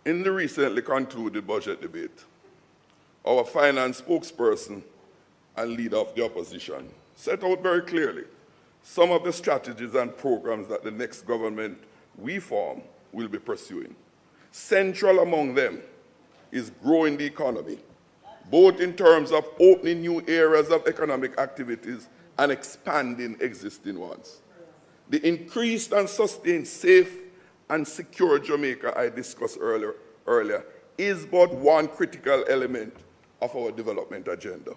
In the recently concluded budget debate, our finance spokesperson and leader of the opposition set out very clearly some of the strategies and programs that the next government we form will be pursuing. Central among them is growing the economy, both in terms of opening new areas of economic activities and expanding existing ones. The increased and sustained safe and secure Jamaica I discussed earlier is but one critical element of our development agenda,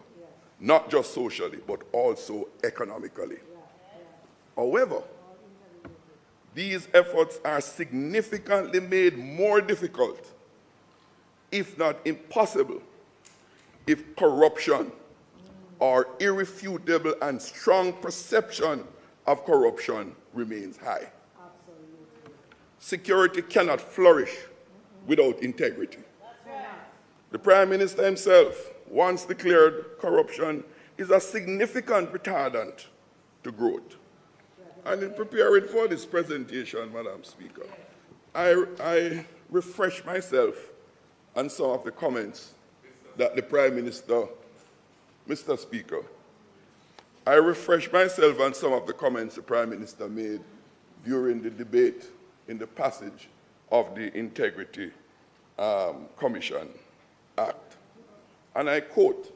not just socially, but also economically. However, these efforts are significantly made more difficult, if not impossible, if corruption or irrefutable and strong perception of corruption remains high. Security cannot flourish without integrity. The Prime Minister himself once declared corruption is a significant retardant to growth. And in preparing for this presentation, Madam Speaker, I refreshed myself on some of the comments that the Prime Minister, Mr. Speaker, I refreshed myself on some of the comments the Prime Minister made during the debate in the passage of the Integrity Commission Act. And I quote,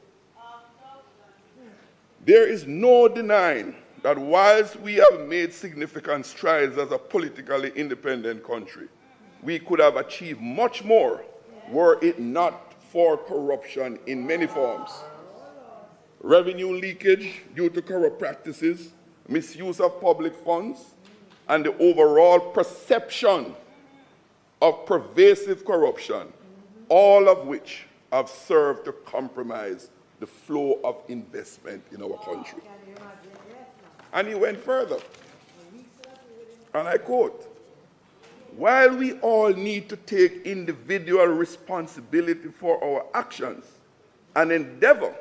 "There is no denying that whilst we have made significant strides as a politically independent country, we could have achieved much more were it not for corruption in many forms. Revenue leakage due to corrupt practices, misuse of public funds, and the overall perception of pervasive corruption, all of which have served to compromise the flow of investment in our country." And he went further, and I quote, "While we all need to take individual responsibility for our actions and endeavor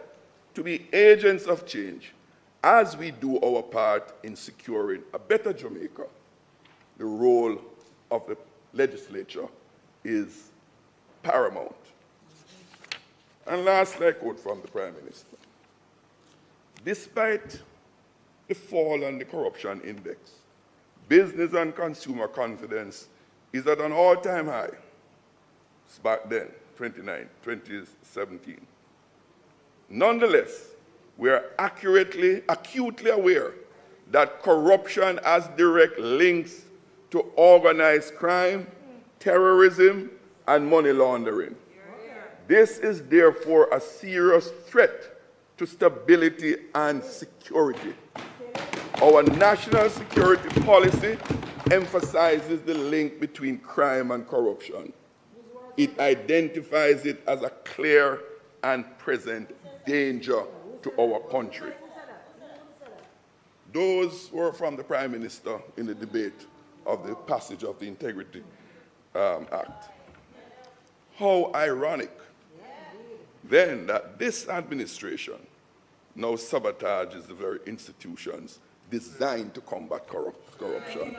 to be agents of change as we do our part in securing a better Jamaica, the role of the legislature is paramount." And lastly, I quote from the Prime Minister, "Despite the fall on the corruption index, business and consumer confidence is at an all-time high." It's back then, 2017. "Nonetheless, we are acutely aware that corruption has direct links to organized crime, terrorism, and money laundering. This is therefore a serious threat to stability and security. Our national security policy emphasizes the link between crime and corruption. It identifies it as a clear and present danger to our country." Those were from the Prime Minister in the debate of the passage of the Integrity Act. How ironic, then, that this administration now sabotages the very institutions designed to combat corruption.